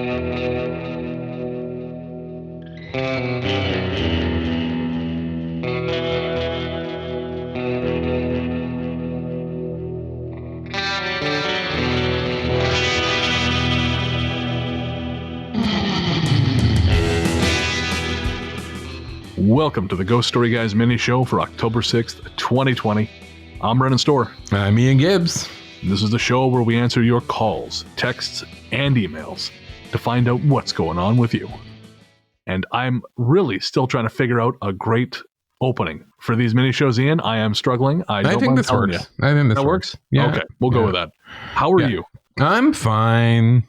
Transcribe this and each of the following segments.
Welcome to the Ghost Story Guys mini show for October 6th, 2020. I'm Brennan Storr. I'm Ian Gibbs. This is the show where we answer your calls, texts, and emails to find out what's going on with you. And I'm really still trying to figure out a great opening for these mini shows, Ian. I am struggling. I think this works. I think this works. Yeah. Okay, we'll go with that. How are you? I'm fine.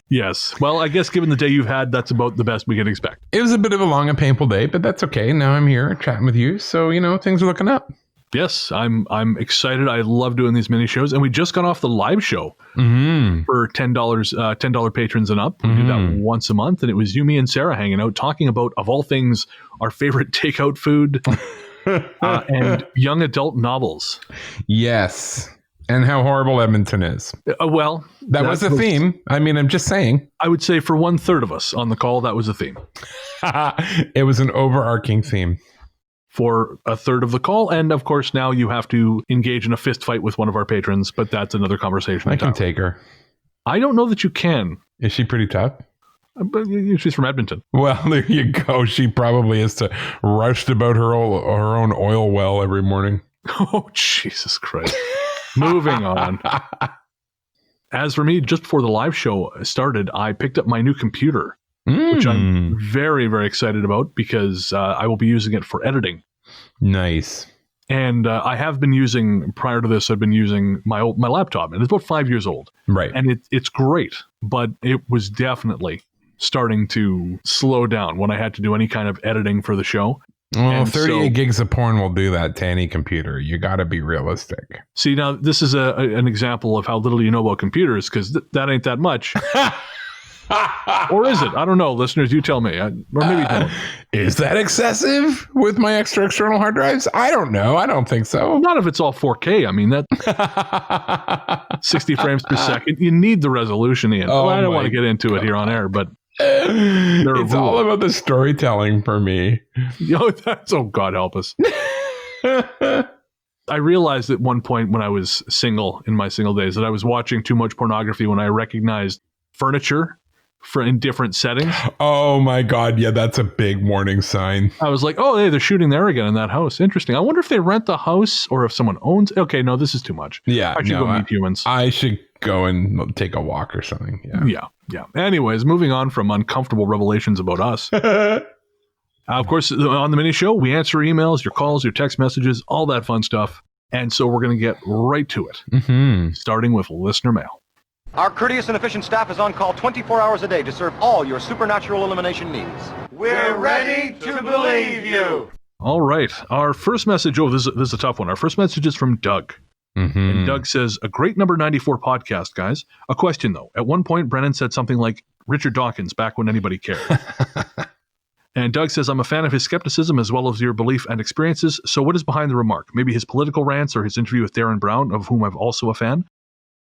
Yes. Well, I guess given the day you've had, that's about the best we can expect. It was a bit of a long and painful day, but that's okay. Now I'm here chatting with you, so things are looking up. Yes, I'm excited. I love doing these mini shows, and we just got off the live show for $10 patrons and up. We do that once a month, and it was you, me, and Sarah hanging out, talking about, of all things, our favorite takeout food and young adult novels. Yes, and how horrible Edmonton is. Well, that was a theme. I mean, I'm just saying. I would say for 1/3 of us on the call, that was a theme. It was an overarching theme. For 1/3 of the call, and of course now you have to engage in a fist fight with one of our patrons, but that's another conversation. I can take her. I don't know that you can. Is she pretty tough? But she's from Edmonton. Well, there you go. She probably is to rushed about her own oil well every morning. Oh, Jesus Christ. Moving on. As for me, just before the live show started, I picked up my new computer, which I'm very, very excited about because I will be using it for editing. Nice. And I have been using, prior to this, I've been using my laptop, and it's about 5 years old. Right. And it's great, but it was definitely starting to slow down when I had to do any kind of editing for the show. Well, and 38 gigs of porn will do that to any computer. You got to be realistic. See, now this is an example of how little you know about computers, because that ain't that much. Or is it? I don't know. Listeners, you tell me. Or maybe don't. Is that excessive with my extra external hard drives? I don't know. I don't think so. Not if it's all 4K. I mean, that 60 frames per second. You need the resolution, Ian. Oh, I don't want to get into it here on air, but it's all about the storytelling for me. Oh, God help us. I realized at one point when I was single, in my single days, that I was watching too much pornography when I recognized furniture in different settings. Oh my God. Yeah, that's a big warning sign. I was like, oh, hey, they're shooting there again in that house. Interesting. I wonder if they rent the house or if someone owns it. Okay, no, this is too much. Yeah. I should go meet humans. I should go and take a walk or something. Yeah. Anyways, moving on from uncomfortable revelations about us. Of course, on the mini show, we answer emails, your calls, your text messages, all that fun stuff. And so we're going to get right to it, starting with listener mail. Our courteous and efficient staff is on call 24 hours a day to serve all your supernatural elimination needs. We're ready to believe you. All right. Our first message, this is a tough one. Our first message is from Doug. And Doug says, a great number 94 podcast, guys. A question, though. At one point, Brennan said something like Richard Dawkins back when anybody cared. And Doug says, I'm a fan of his skepticism as well as your belief and experiences. So what is behind the remark? Maybe his political rants or his interview with Darren Brown, of whom I'm also a fan?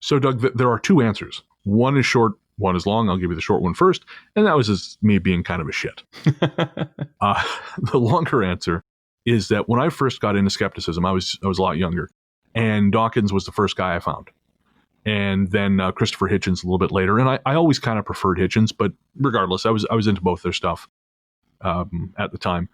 So, Doug, there are two answers. One is short, one is long. I'll give you the short one first. And that was just me being kind of a shit. The longer answer is that when I first got into skepticism, I was a lot younger. And Dawkins was the first guy I found. And then Christopher Hitchens a little bit later. And I always kind of preferred Hitchens, but regardless, I was into both their stuff at the time.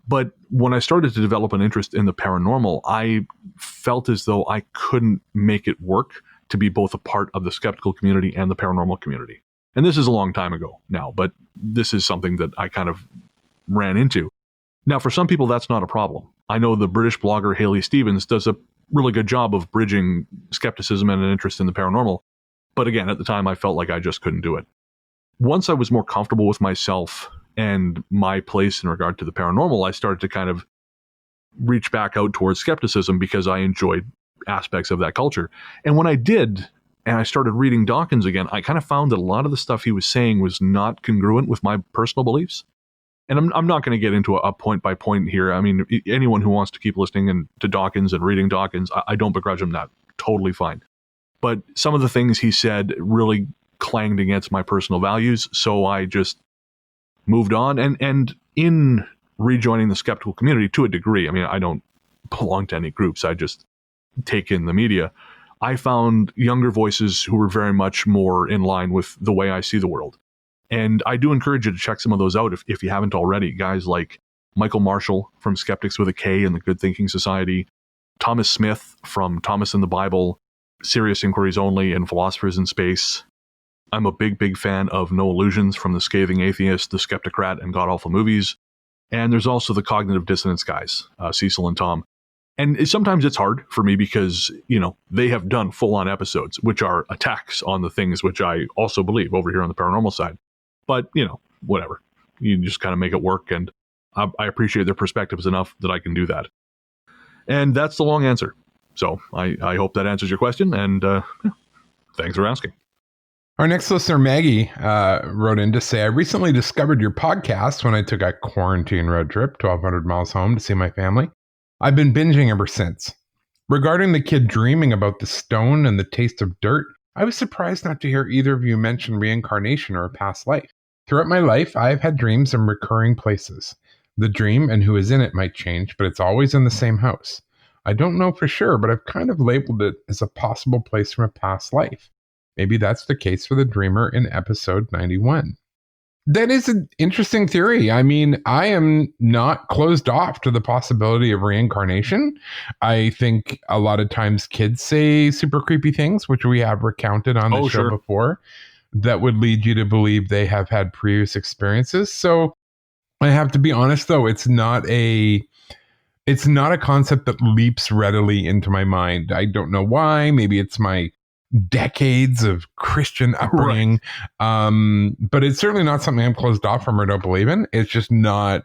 But when I started to develop an interest in the paranormal, I felt as though I couldn't make it work to be both a part of the skeptical community and the paranormal community. And this is a long time ago now, but this is something that I kind of ran into. Now, for some people, that's not a problem. I know the British blogger Hayley Stevens does a really good job of bridging skepticism and an interest in the paranormal. But again, at the time, I felt like I just couldn't do it. Once I was more comfortable with myself and my place in regard to the paranormal, I started to kind of reach back out towards skepticism because I enjoyed aspects of that culture. And when I did, and I started reading Dawkins again, I kind of found that a lot of the stuff he was saying was not congruent with my personal beliefs. And I'm not going to get into a point by point here. I mean, anyone who wants to keep listening to Dawkins and reading Dawkins, I don't begrudge him that. Totally fine. But some of the things he said really clanged against my personal values. So I just moved on. And in rejoining the skeptical community to a degree, I mean, I don't belong to any groups. I just take in the media. I found younger voices who were very much more in line with the way I see the world. And I do encourage you to check some of those out if you haven't already. Guys like Michael Marshall from Skeptics with a K and the Good Thinking Society, Thomas Smith from Thomas and the Bible, Serious Inquiries Only, and Philosophers in Space. I'm a big fan of No Illusions from The Scathing Atheist, The Skeptocrat, and God Awful Movies. And there's also the Cognitive Dissonance guys, Cecil and Tom. And sometimes it's hard for me because, they have done full-on episodes, which are attacks on the things which I also believe over here on the paranormal side. But, whatever. You just kind of make it work, and I appreciate their perspectives enough that I can do that. And that's the long answer. So I hope that answers your question, and thanks for asking. Our next listener, Maggie, wrote in to say, I recently discovered your podcast when I took a quarantine road trip 1,200 miles home to see my family. I've been binging ever since. Regarding the kid dreaming about the stone and the taste of dirt, I was surprised not to hear either of you mention reincarnation or a past life. Throughout my life, I have had dreams in recurring places. The dream and who is in it might change, but it's always in the same house. I don't know for sure, but I've kind of labeled it as a possible place from a past life. Maybe that's the case for the dreamer in episode 91. That is an interesting theory. I mean, I am not closed off to the possibility of reincarnation. I think a lot of times kids say super creepy things, which we have recounted on the show before, that would lead you to believe they have had previous experiences. So I have to be honest, though, it's not a concept that leaps readily into my mind. I don't know why. Maybe it's my decades of Christian upbringing. Right. But it's certainly not something I'm closed off from or don't believe in. It's just not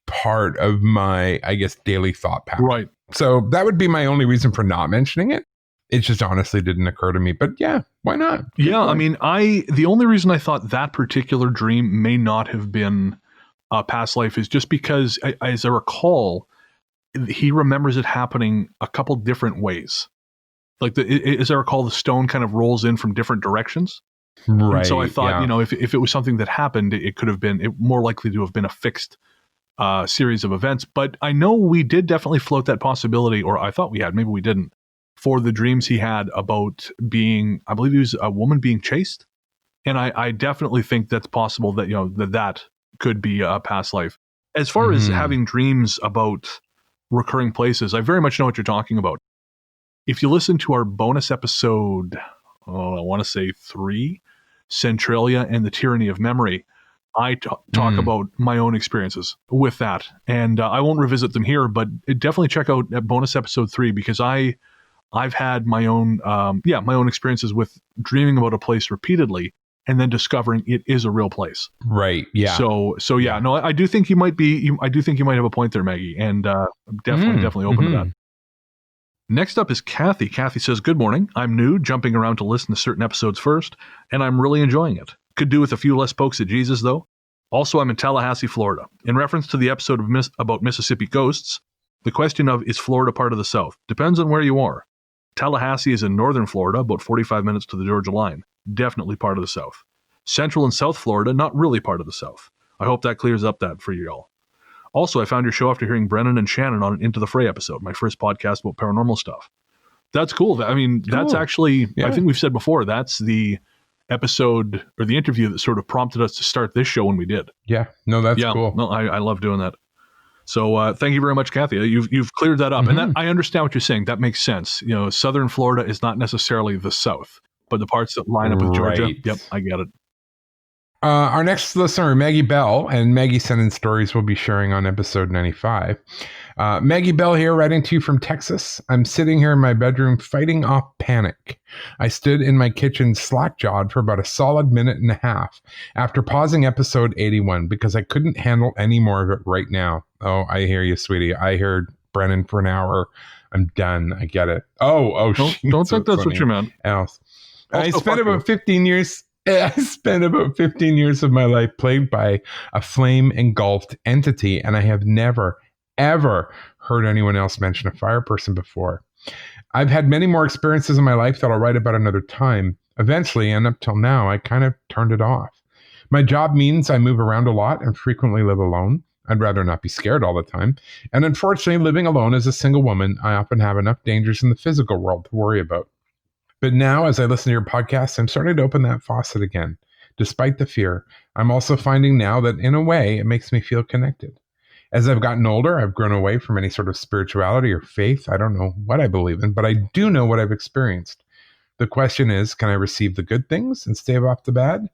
part of my, I guess, daily thought pattern. Right. So that would be my only reason for not mentioning it. It just honestly didn't occur to me. But yeah, why not? Yeah, I mean, the only reason I thought that particular dream may not have been a past life is just because, as I recall, he remembers it happening a couple different ways. Like, as I recall, the stone kind of rolls in from different directions. Right. And so I thought, if it was something that happened, it could have been more likely to have been a fixed series of events. But I know we did definitely float that possibility, or I thought we had, maybe we didn't, for the dreams he had about being, I believe he was a woman being chased. And I definitely think that's possible that, that could be a past life. As far as having dreams about recurring places, I very much know what you're talking about. If you listen to our bonus episode, I want to say 3, Centralia and the Tyranny of Memory, I talk about my own experiences with that. And I won't revisit them here, but definitely check out bonus episode 3, because I've had my own experiences with dreaming about a place repeatedly and then discovering it is a real place. Right. Yeah. So yeah, no, I do think you might have a point there, Maggie, and definitely open to that. Next up is Kathy. Kathy says, good morning. I'm new, jumping around to listen to certain episodes first, and I'm really enjoying it. Could do with a few less pokes at Jesus, though. Also, I'm in Tallahassee, Florida. In reference to the episode about Mississippi ghosts, the question of, is Florida part of the South? Depends on where you are. Tallahassee is in northern Florida, about 45 minutes to the Georgia line. Definitely part of the South. Central and South Florida, not really part of the South. I hope that clears up that for you all. Also, I found your show after hearing Brennan and Shannon on an Into the Fray episode, my first podcast about paranormal stuff. That's cool. I mean, that's actually, I think we've said before, that's the episode or the interview that sort of prompted us to start this show when we did. Yeah. No, that's cool. No, I love doing that. So thank you very much, Kathy. You've cleared that up. And that, I understand what you're saying. That makes sense. Southern Florida is not necessarily the South, but the parts that line up with Georgia. Yep, I get it. Our next listener, Maggie Bell, and Maggie sent in stories we'll be sharing on episode 95. Maggie Bell here, writing to you from Texas. I'm sitting here in my bedroom fighting off panic. I stood in my kitchen slack-jawed for about a solid minute and a half after pausing episode 81 because I couldn't handle any more of it right now. Oh, I hear you, sweetie. I heard Brennan for an hour. I'm done. I get it. Oh, don't think that's what you meant. Else. I spent about 15 years of my life plagued by a flame-engulfed entity, and I have never, ever heard anyone else mention a fire person before. I've had many more experiences in my life that I'll write about another time. Eventually, and up till now, I kind of turned it off. My job means I move around a lot and frequently live alone. I'd rather not be scared all the time. And unfortunately, living alone as a single woman, I often have enough dangers in the physical world to worry about. But now, as I listen to your podcast, I'm starting to open that faucet again. Despite the fear, I'm also finding now that in a way, it makes me feel connected. As I've gotten older, I've grown away from any sort of spirituality or faith. I don't know what I believe in, but I do know what I've experienced. The question is, can I receive the good things and stave off the bad?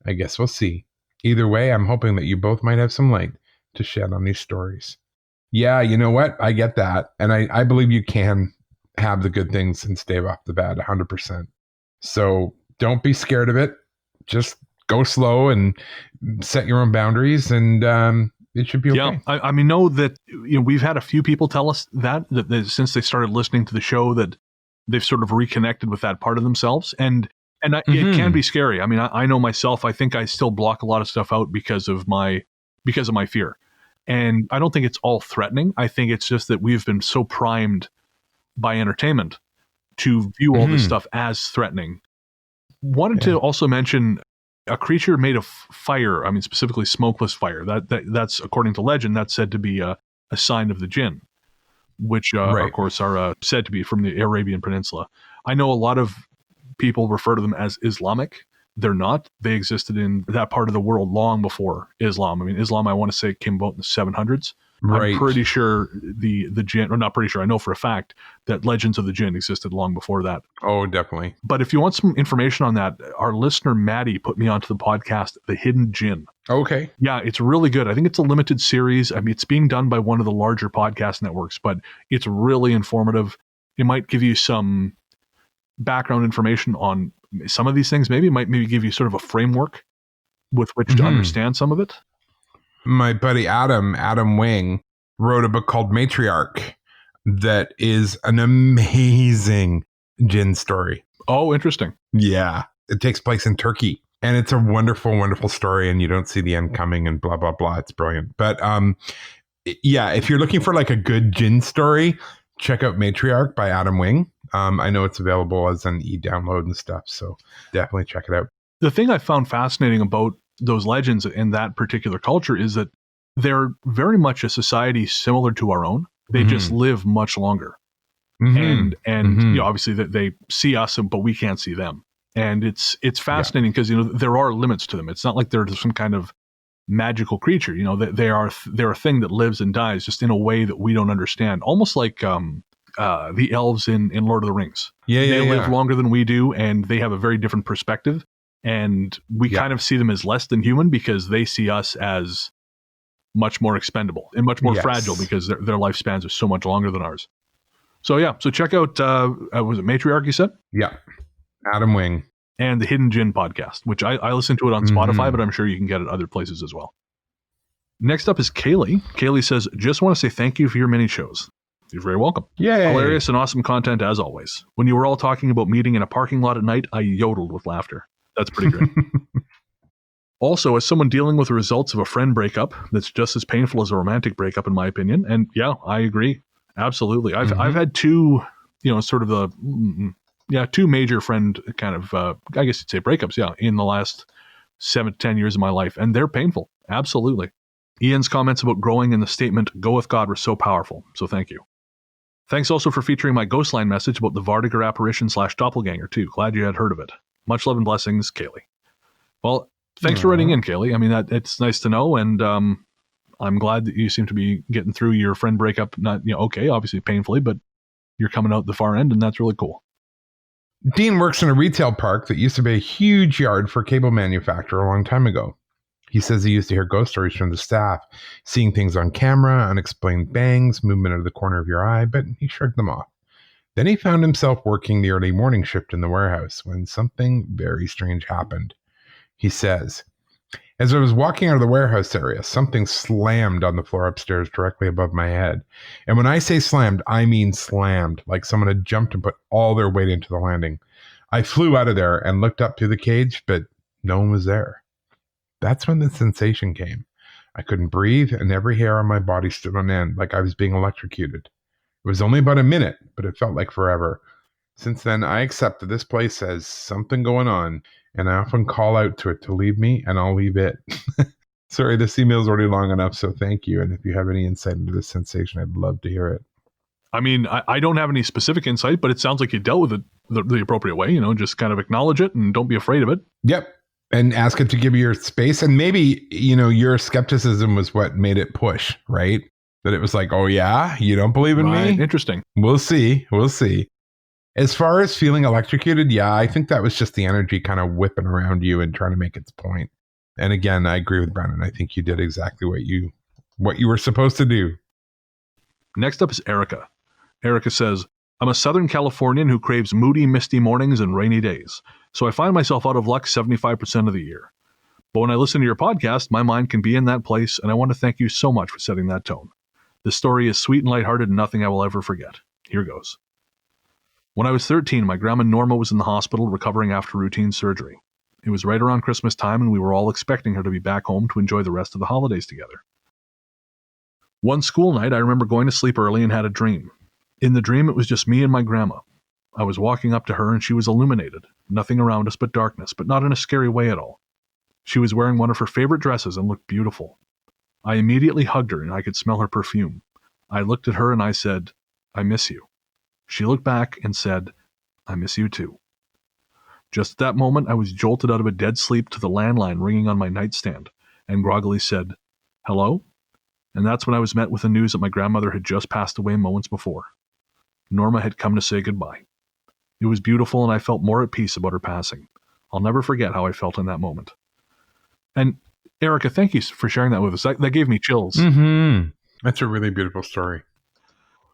I guess we'll see. Either way, I'm hoping that you both might have some light to shed on these stories. Yeah, you know what? I get that. And I believe you can have the good things and stave off the bad 100%. So don't be scared of it. Just go slow and set your own boundaries, and it should be okay. Yeah, I mean, know that we've had a few people tell us that since they started listening to the show that they've sort of reconnected with that part of themselves. And it can be scary. I mean, I know myself, I think I still block a lot of stuff out because of my fear. And I don't think it's all threatening. I think it's just that we've been so primed by entertainment to view all this stuff as threatening. Wanted to also mention a creature made of fire. I mean, specifically smokeless fire. That's according to legend, that's said to be a sign of the jinn, which of course are said to be from the Arabian Peninsula. I know a lot of people refer to them as Islamic. They're not. They existed in that part of the world long before Islam. I mean, Islam, I want to say, came about in the 700s. Right. I'm pretty sure the jinn, or not pretty sure, I know for a fact that legends of the jinn existed long before that. Oh, definitely. But if you want some information on that, our listener Maddie put me onto the podcast, The Hidden Jinn. Okay. Yeah, it's really good. I think it's a limited series. I mean, it's being done by one of the larger podcast networks, but it's really informative. It might give you some background information on some of these things. Maybe it might give you sort of a framework with which to understand some of it. My buddy Adam Wing, wrote a book called Matriarch that is an amazing jinn story. Oh, interesting. Yeah. It takes place in Turkey, and it's a wonderful, wonderful story, and you don't see the end coming and blah, blah, blah. It's brilliant. But yeah, if you're looking for like a good jinn story, check out Matriarch by Adam Wing. I know it's available as an e-download and stuff, so definitely check it out. The thing I found fascinating about those legends in that particular culture is that they're very much a society similar to our own. They just live much longer. And obviously they see us, but we can't see them. And it's fascinating because, there are limits to them. It's not like they're some kind of magical creature. They're a thing that lives and dies just in a way that we don't understand. Almost like the elves in Lord of the Rings. They live longer than we do, and they have a very different perspective. And we kind of see them as less than human because they see us as much more expendable and much more fragile because their lifespans are so much longer than ours. So check out, was it Matriarch you said? Yeah. Adam Wing. And the Hidden Jinn podcast, which I listen to it on Spotify, but I'm sure you can get it other places as well. Next up is Kaylee. Kaylee says, just want to say thank you for your mini shows. You're very welcome. Yay. Hilarious and awesome content as always. When you were all talking about meeting in a parking lot at night, I yodeled with laughter. That's pretty great. Also, as someone dealing with the results of a friend breakup, that's just as painful as a romantic breakup, in my opinion. And yeah, I agree. Absolutely. I've had two, sort of two major friend kind of, I guess you'd say breakups, in the last 7 to 10 years of my life. And they're painful. Absolutely. Ian's comments about growing and the statement, go with God, were so powerful. So thank you. Thanks also for featuring my Ghostline message about the Vardiger apparition / doppelganger too. Glad you had heard of it. Much love and blessings, Kaylee. Well, thanks for writing in, Kaylee. I mean, it's nice to know, and I'm glad that you seem to be getting through your friend breakup. Not, okay, obviously painfully, but you're coming out the far end, and that's really cool. Dean works in a retail park that used to be a huge yard for a cable manufacturer a long time ago. He says he used to hear ghost stories from the staff, seeing things on camera, unexplained bangs, movement out of the corner of your eye, but he shrugged them off. Then he found himself working the early morning shift in the warehouse when something very strange happened. He says, as I was walking out of the warehouse area, something slammed on the floor upstairs directly above my head. And when I say slammed, I mean slammed, like someone had jumped and put all their weight into the landing. I flew out of there and looked up through the cage, but no one was there. That's when the sensation came. I couldn't breathe, and every hair on my body stood on end, like I was being electrocuted. It was only about a minute, but it felt like forever. Since then, I accept that this place has something going on, and I often call out to it to leave me, and I'll leave it. Sorry, this email's already long enough, so thank you. And if you have any insight into this sensation, I'd love to hear it. I mean, I don't have any specific insight, but it sounds like you dealt with it the appropriate way, just kind of acknowledge it and don't be afraid of it. Yep. And ask it to give you your space. And maybe, your skepticism was what made it push, right? That it was like, oh yeah, you don't believe in me? Interesting. We'll see. As far as feeling electrocuted, yeah, I think that was just the energy kind of whipping around you and trying to make its point. And again, I agree with Brennan. I think you did exactly what you were supposed to do. Next up is Erica. Erica says, I'm a Southern Californian who craves moody, misty mornings and rainy days, so I find myself out of luck 75% of the year. But when I listen to your podcast, my mind can be in that place, and I want to thank you so much for setting that tone. This story is sweet and lighthearted and nothing I will ever forget. Here goes. When I was 13, my grandma Norma was in the hospital recovering after routine surgery. It was right around Christmas time, and we were all expecting her to be back home to enjoy the rest of the holidays together. One school night, I remember going to sleep early and had a dream. In the dream, it was just me and my grandma. I was walking up to her and she was illuminated. Nothing around us but darkness, but not in a scary way at all. She was wearing one of her favorite dresses and looked beautiful. I immediately hugged her and I could smell her perfume. I looked at her and I said, I miss you. She looked back and said, I miss you too. Just at that moment, I was jolted out of a dead sleep to the landline ringing on my nightstand and groggily said, hello? And that's when I was met with the news that my grandmother had just passed away moments before. Norma had come to say goodbye. It was beautiful and I felt more at peace about her passing. I'll never forget how I felt in that moment. And Erica, thank you for sharing that with us. That gave me chills. Mm-hmm. That's a really beautiful story.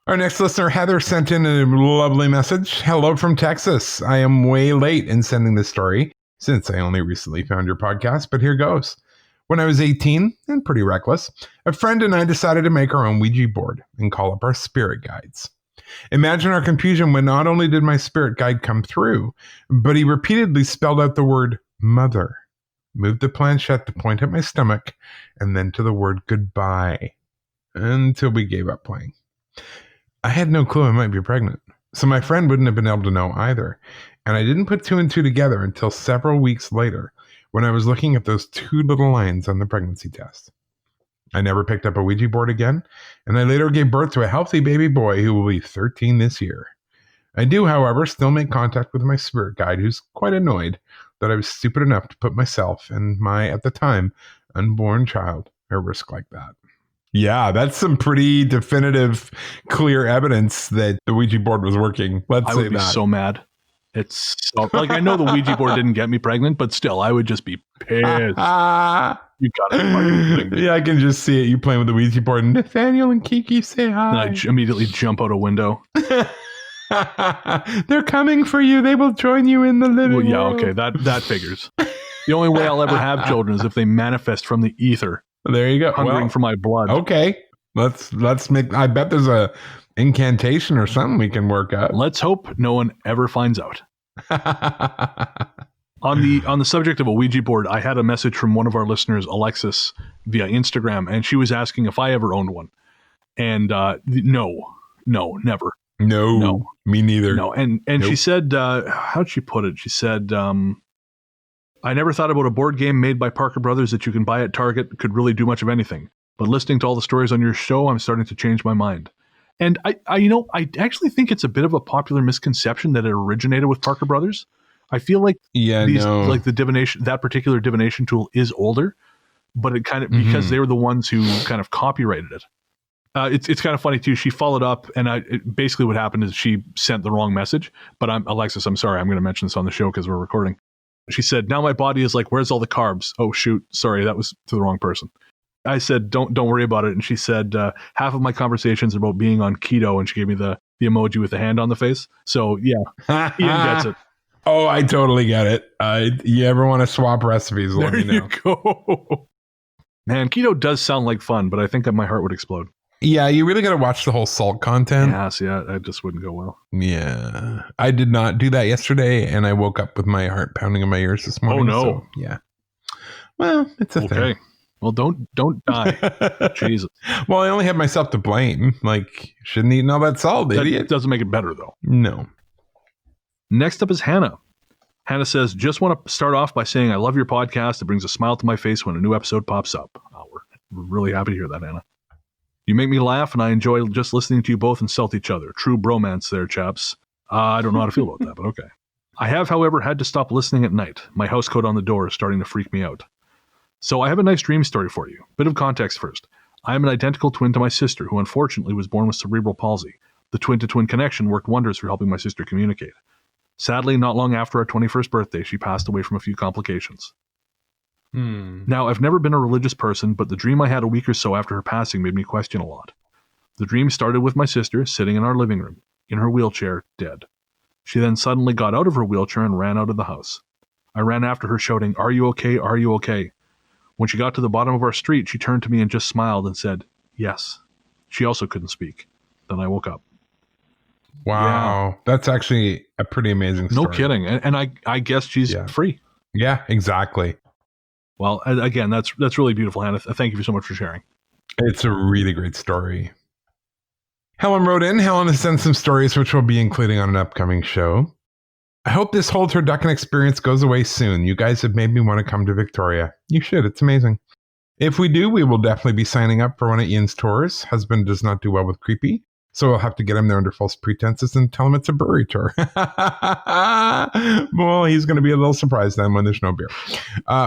Our next listener, Heather, sent in a lovely message. Hello from Texas. I am way late in sending this story since I only recently found your podcast, but here goes. When I was 18 and pretty reckless, a friend and I decided to make our own Ouija board and call up our spirit guides. Imagine our confusion when not only did my spirit guide come through, but he repeatedly spelled out the word mother, moved the planchette to point at my stomach, and then to the word goodbye, until we gave up playing. I had no clue I might be pregnant, so my friend wouldn't have been able to know either, and I didn't put two and two together until several weeks later when I was looking at those two little lines on the pregnancy test. I never picked up a Ouija board again, and I later gave birth to a healthy baby boy who will be 13 this year. I do, however, still make contact with my spirit guide, who's quite annoyed that I was stupid enough to put myself and my, at the time, unborn child at risk like that. Yeah, that's some pretty definitive, clear evidence that the Ouija board was working. I would be so mad. It's so, I know the Ouija board didn't get me pregnant, but still, I would just be pissed. You got it. Yeah, I can just see it. You playing with the Ouija board. Nathaniel and Kiki say hi. And I immediately jump out a window. They're coming for you. They will join you in the living room. Yeah, okay, that figures. The only way I'll ever have children is if they manifest from the ether. There you go. Hungering for my blood. Okay, let's make. I bet there's a incantation or something we can work out. Let's hope no one ever finds out. On the subject of a Ouija board, I had a message from one of our listeners, Alexis, via Instagram, and she was asking if I ever owned one. And no, never. No, me neither. No, and nope. She said, how'd she put it? She said, I never thought about a board game made by Parker Brothers that you can buy at Target could really do much of anything. But listening to all the stories on your show, I'm starting to change my mind. And I actually think it's a bit of a popular misconception that it originated with Parker Brothers. I feel like like the divination, that particular divination tool is older, but it kind of because they were the ones who kind of copyrighted it. It's kind of funny too. She followed up, and basically what happened is she sent the wrong message. But Alexis, I'm sorry, I'm going to mention this on the show because we're recording. She said, "Now my body is like, where's all the carbs?" Oh shoot, sorry, that was to the wrong person. I said, "Don't worry about it." And she said, "Half of my conversations are about being on keto," and she gave me the emoji with the hand on the face. So yeah, Ian gets it. Oh, I totally get it. You ever want to swap recipes? Let me know. There you go. Man, keto does sound like fun, but I think my heart would explode. Yeah, you really got to watch the whole salt content. Yes, yeah, that just wouldn't go well. Yeah, I did not do that yesterday, and I woke up with my heart pounding in my ears this morning. Oh no! So, yeah. Well, it's a thing. Well, don't die. Jesus. Well, I only have myself to blame. Like, shouldn't eat all that salt, idiot. That doesn't make it better, though. No. Next up is Hannah. Hannah says, just want to start off by saying I love your podcast. It brings a smile to my face when a new episode pops up. Oh, we're really happy to hear that, Hannah. You make me laugh, and I enjoy just listening to you both insult each other. True bromance there, chaps. I don't know how to feel about that, but okay. I have, however, had to stop listening at night. My house coat on the door is starting to freak me out. So I have a nice dream story for you. Bit of context first. I am an identical twin to my sister, who unfortunately was born with cerebral palsy. The twin-to-twin connection worked wonders for helping my sister communicate. Sadly, not long after our 21st birthday, she passed away from a few complications. Now, I've never been a religious person, but the dream I had a week or so after her passing made me question a lot. The dream started with my sister sitting in our living room, in her wheelchair, dead. She then suddenly got out of her wheelchair and ran out of the house. I ran after her shouting, "Are you okay? Are you okay?" When she got to the bottom of our street, she turned to me and just smiled and said, "Yes." She also couldn't speak. Then I woke up. Wow. Yeah. That's actually a pretty amazing story. No kidding. And I guess she's free. Yeah, exactly. Well, again, that's really beautiful, Hannah. Thank you so much for sharing. It's a really great story. Helen wrote in. Helen has sent some stories which we'll be including on an upcoming show. I hope this whole turducken experience goes away soon. You guys have made me want to come to Victoria. You should. It's amazing. If we do, we will definitely be signing up for one of Ian's tours. Husband does not do well with creepy, so we'll have to get him there under false pretenses and tell him it's a brewery tour. Well, he's going to be a little surprised then when there's no beer.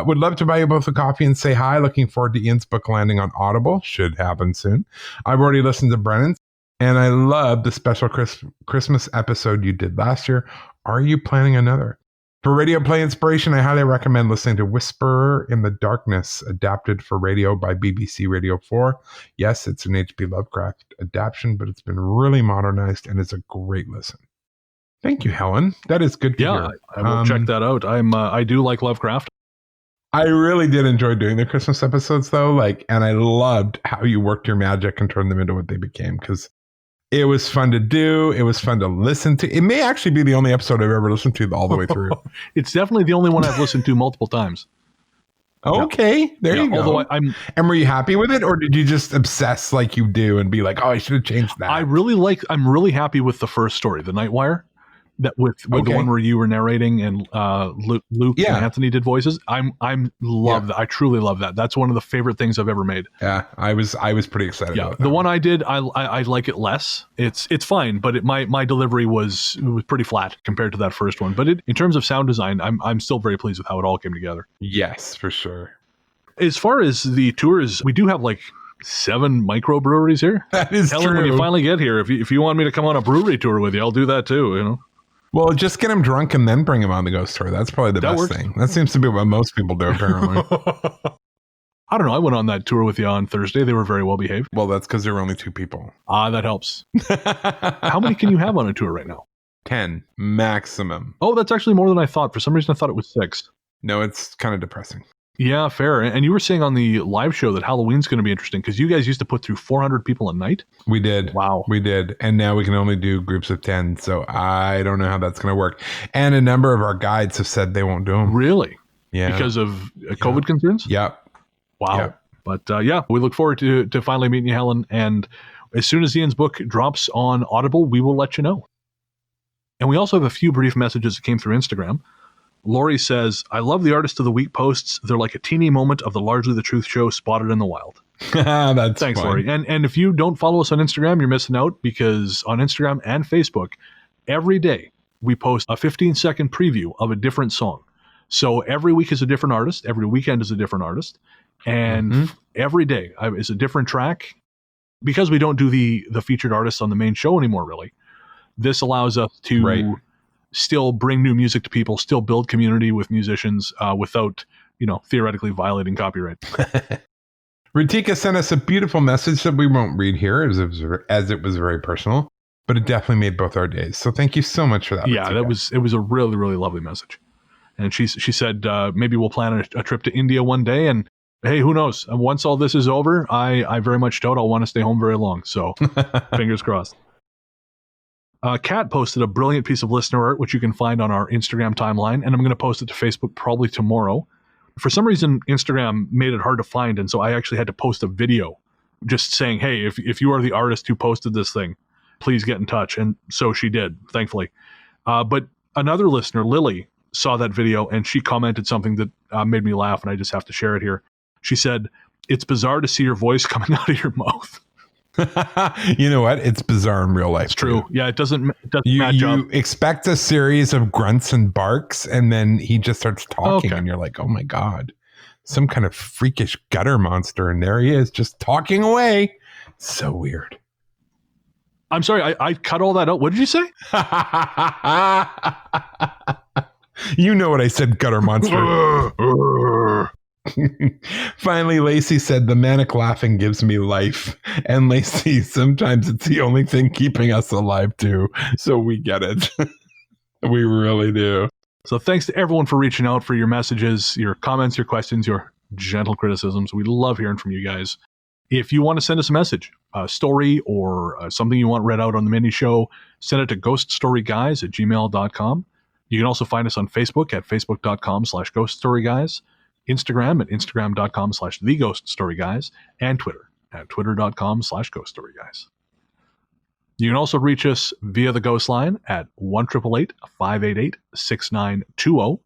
Would love to buy you both a coffee and say hi. Looking forward to Ian's book landing on Audible. Should happen soon. I've already listened to Brennan's, and I love the special Christmas episode you did last year. Are you planning another? For radio play inspiration, I highly recommend listening to Whisperer in the Darkness, adapted for radio by BBC Radio 4. Yes, it's an H.P. Lovecraft adaptation, but it's been really modernized and is a great listen. Thank you, Helen. That is good to hear. I will check that out. I do like Lovecraft. I really did enjoy doing the Christmas episodes, though. And I loved how you worked your magic and turned them into what they became, because it was fun to do. It was fun to listen to. It may actually be the only episode I've ever listened to all the way through. It's definitely the only one I've listened to multiple times. Okay, there you go. Although and were you happy with it, or did you just obsess like you do and be like, "Oh, I should have changed that"? I'm really happy with the first story, The Nightwire. That with the one where you were narrating and Luke and Anthony did voices. I love that. I truly love that. That's one of the favorite things I've ever made. Yeah, I was pretty excited about that. The one I did, I like it less. It's fine, but my delivery was pretty flat compared to that first one. But in terms of sound design, I'm still very pleased with how it all came together. Yes, for sure. As far as the tours, we do have 7 microbreweries here. That is Helen, true. when you finally get here, if you want me to come on a brewery tour with you, I'll do that too. Well, just get him drunk and then bring him on the ghost tour. That's probably the best thing. That seems to be what most people do, apparently. I don't know. I went on that tour with you on Thursday. They were very well behaved. Well, that's because there were only 2 people. That helps. How many can you have on a tour right now? 10 maximum. Oh, that's actually more than I thought. For some reason, I thought it was 6. No, it's kind of depressing. Yeah, fair. And you were saying on the live show that Halloween's going to be interesting because you guys used to put through 400 people a night. We did. Wow. We did. And now we can only do groups of 10. So I don't know how that's going to work. And a number of our guides have said they won't do them. Really? Yeah. Because of COVID concerns? Yep. Wow. Yep. But we look forward to finally meeting you, Helen. And as soon as Ian's book drops on Audible, we will let you know. And we also have a few brief messages that came through Instagram. Lori says, I love the Artist of the Week posts. They're like a teeny moment of the Largely the Truth show spotted in the wild. That's Thanks, fun. Lori. And if you don't follow us on Instagram, you're missing out because on Instagram and Facebook, every day we post a 15-second preview of a different song. So every week is a different artist. Every weekend is a different artist. And every day is a different track. Because we don't do the featured artists on the main show anymore, really, this allows us to still bring new music to people, still build community with musicians without, theoretically violating copyright. Ritika sent us a beautiful message that we won't read here as it was very personal, but it definitely made both our days. So thank you so much for that. Yeah, Ritika. it was a really, really lovely message. And she said, maybe we'll plan a trip to India one day. And hey, who knows? Once all this is over, I very much doubt I'll want to stay home very long. So fingers crossed. Kat posted a brilliant piece of listener art, which you can find on our Instagram timeline, and I'm going to post it to Facebook probably tomorrow. For some reason, Instagram made it hard to find, and so I actually had to post a video just saying, hey, if you are the artist who posted this thing, please get in touch. And so she did, thankfully. But Another listener, Lily, saw that video and she commented something that made me laugh, and I just have to share it here. She said, "It's bizarre to see your voice coming out of your mouth." You know what? It's bizarre in real life. It's true. Too. Yeah, it doesn't match up. You expect a series of grunts and barks, and then he just starts talking, Okay. and you're like, oh my God, some kind of freakish gutter monster. And there he is, just talking away. So weird. I'm sorry, I cut all that out. What did you say? You know what I said, gutter monster. Finally, Lacey said, the manic laughing gives me life. And Lacey, sometimes it's the only thing keeping us alive too. So we get it. We really do. So thanks to everyone for reaching out, for your messages, your comments, your questions, your gentle criticisms. We love hearing from you guys. If you want to send us a message, a story, or something you want read out on the mini show, send it to ghoststoryguys@gmail.com. You can also find us on Facebook at facebook.com/ghoststoryguys, Instagram at instagram.com/theghoststoryguys, and Twitter at twitter.com/ghoststoryguys. You can also reach us via the Ghost Line at 1-888-588-6920,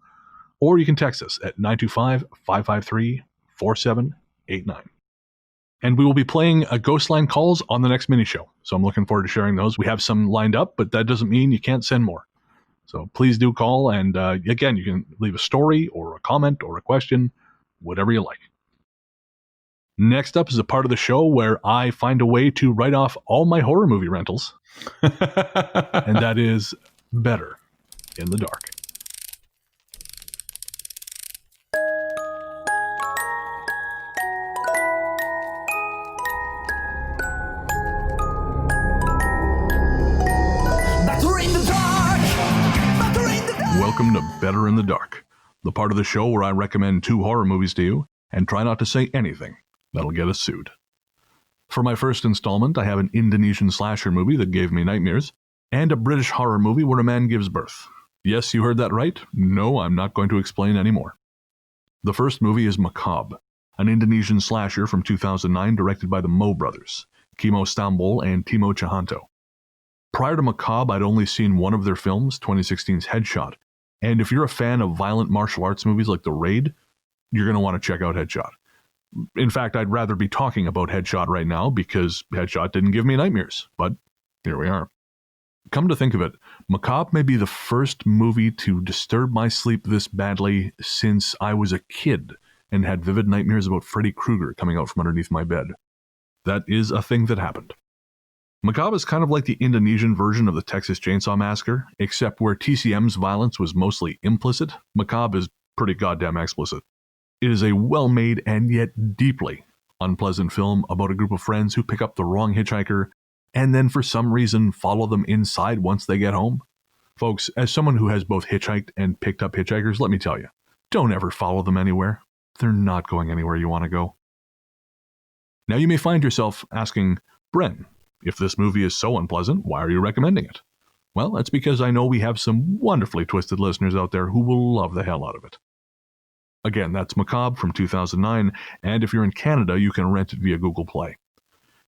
or you can text us at 925-553-4789. And we will be playing a Ghost Line calls on the next mini show, so I'm looking forward to sharing those. We have some lined up, but that doesn't mean you can't send more. So please do call, and again, you can leave a story or a comment or a question, whatever you like. Next up is a part of the show where I find a way to write off all my horror movie rentals, and that is Better in the Dark. Welcome to Better in the Dark, the part of the show where I recommend 2 horror movies to you and try not to say anything that'll get us sued. For my first installment, I have an Indonesian slasher movie that gave me nightmares, and a British horror movie where a man gives birth. Yes, you heard that right. No, I'm not going to explain anymore. The first movie is Macabre, an Indonesian slasher from 2009 directed by the Mo brothers, Kimo Stambol and Timo Tjahanto. Prior to Macabre, I'd only seen one of their films, 2016's Headshot, and if you're a fan of violent martial arts movies like The Raid, you're going to want to check out Headshot. In fact, I'd rather be talking about Headshot right now because Headshot didn't give me nightmares, but here we are. Come to think of it, Macabre may be the first movie to disturb my sleep this badly since I was a kid and had vivid nightmares about Freddy Krueger coming out from underneath my bed. That is a thing that happened. Macabre is kind of like the Indonesian version of the Texas Chainsaw Massacre, except where TCM's violence was mostly implicit, Macabre is pretty goddamn explicit. It is a well-made and yet deeply unpleasant film about a group of friends who pick up the wrong hitchhiker and then for some reason follow them inside once they get home. Folks, as someone who has both hitchhiked and picked up hitchhikers, let me tell you, don't ever follow them anywhere. They're not going anywhere you want to go. Now you may find yourself asking, Bren, if this movie is so unpleasant, why are you recommending it? Well, that's because I know we have some wonderfully twisted listeners out there who will love the hell out of it. Again, that's Macabre from 2009, and if you're in Canada, you can rent it via Google Play.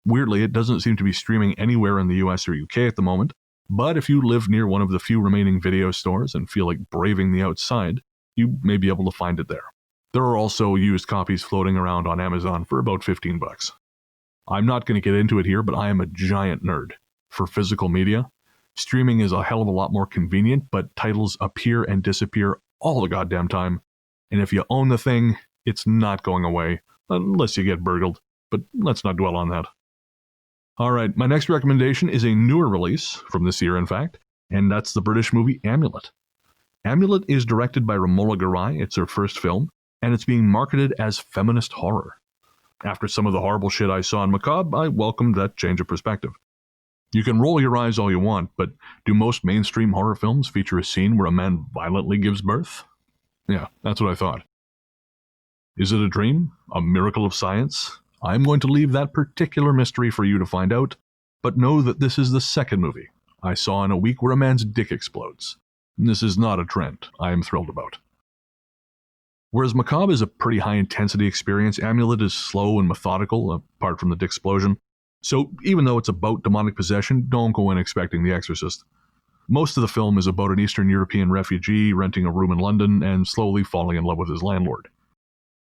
Weirdly, it doesn't seem to be streaming anywhere in the US or UK at the moment, but if you live near one of the few remaining video stores and feel like braving the outside, you may be able to find it there. There are also used copies floating around on Amazon for about $15. I'm not going to get into it here, but I am a giant nerd for physical media. Streaming is a hell of a lot more convenient, but titles appear and disappear all the goddamn time. And if you own the thing, it's not going away, unless you get burgled. But let's not dwell on that. Alright, my next recommendation is a newer release, from this year in fact, and that's the British movie Amulet. Amulet is directed by Romola Garai, it's her first film, and it's being marketed as feminist horror. After some of the horrible shit I saw in Macabre, I welcomed that change of perspective. You can roll your eyes all you want, but do most mainstream horror films feature a scene where a man violently gives birth? Yeah, that's what I thought. Is it a dream? A miracle of science? I'm going to leave that particular mystery for you to find out, but know that this is the second movie I saw in a week where a man's dick explodes. This is not a trend I am thrilled about. Whereas Macabre is a pretty high-intensity experience, Amulet is slow and methodical, apart from the dick explosion. So even though it's about demonic possession, don't go in expecting The Exorcist. Most of the film is about an Eastern European refugee renting a room in London and slowly falling in love with his landlord.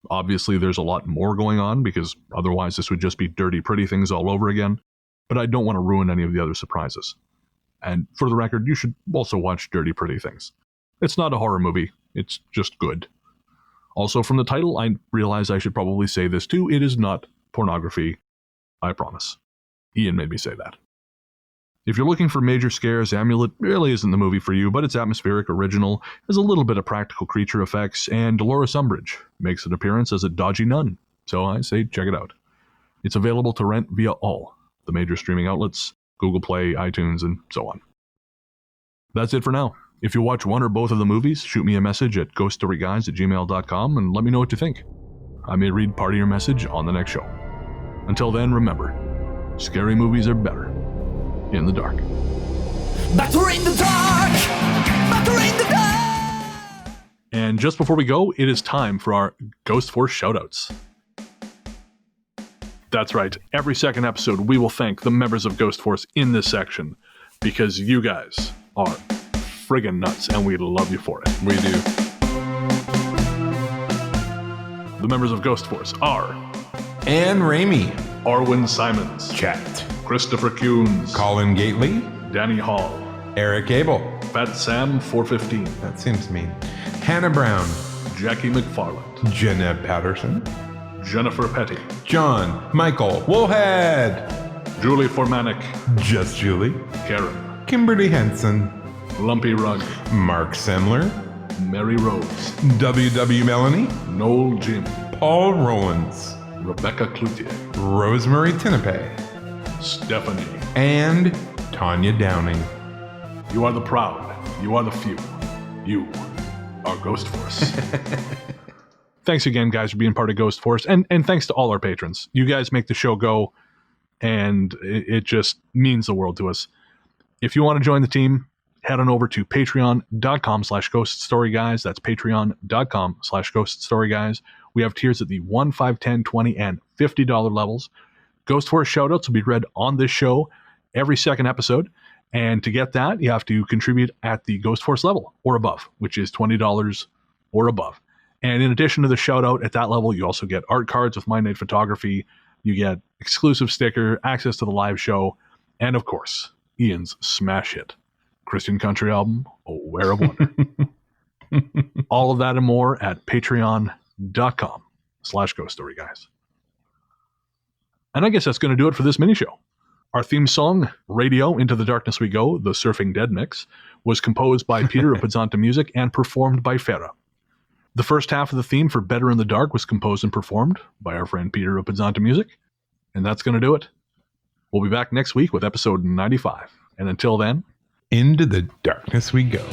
Obviously, there's a lot more going on, because otherwise this would just be Dirty Pretty Things all over again, but I don't want to ruin any of the other surprises. And for the record, you should also watch Dirty Pretty Things. It's not a horror movie, it's just good. Also, from the title, I realize I should probably say this too, it is not pornography, I promise. Ian made me say that. If you're looking for major scares, Amulet really isn't the movie for you, but it's atmospheric, original, has a little bit of practical creature effects, and Dolores Umbridge makes an appearance as a dodgy nun, so I say check it out. It's available to rent via all the major streaming outlets, Google Play, iTunes, and so on. That's it for now. If you watch one or both of the movies, shoot me a message at ghoststoryguys@gmail.com and let me know what you think. I may read part of your message on the next show. Until then, remember, scary movies are better in the dark. Better in the dark! Better in the dark! And just before we go, it is time for our Ghost Force shoutouts. That's right. Every second episode, we will thank the members of Ghost Force in this section, because you guys are friggin' nuts, and we love you for it. We do. The members of Ghost Force are Anne Ramey, Arwen Simons, Chet, Christopher Kuhns, Colin Gately, Danny Hall, Eric Abel, Fat Sam 415, that seems mean, Hannah Brown, Jackie McFarland, Jeanette Patterson, Jennifer Petty, John Michael Woolhead, Julie Formanek, Just Julie, Karen, Kimberly Henson, Lumpy Rug, Mark Semler, Mary Rose, WW Melanie, Noel Jim, Paul Rowlands, Rebecca Cloutier, Rosemary Tinape, Stephanie, and Tanya Downing. You are the proud, you are the few, you are Ghost Force. Thanks again, guys, for being part of Ghost Force, and thanks to all our patrons. You guys make the show go, and it just means the world to us. If you want to join the team, head on over to patreon.com/ghoststoryguys. That's patreon.com/ghoststoryguys. We have tiers at the $1, $5, $10, $20, and $50 levels. Ghost Force shoutouts will be read on this show every second episode. And to get that, you have to contribute at the Ghost Force level or above, which is $20 or above. And in addition to the shout out at that level, you also get art cards with My Night Photography. You get exclusive sticker, access to the live show, and of course, Ian's smash hit Christian country album, Oh Where of Wonder. All of that and more at patreon.com/ghoststoryguys. And I guess that's going to do it for this mini show. Our theme song, Radio Into the Darkness We Go, the Surfing Dead mix, was composed by Peter of Podzontommusic and performed by Ferre. The first half of the theme for Better in the Dark was composed and performed by our friend Peter of Podzontommusic. And that's going to do it. We'll be back next week with episode 95. And until then, into the darkness we go.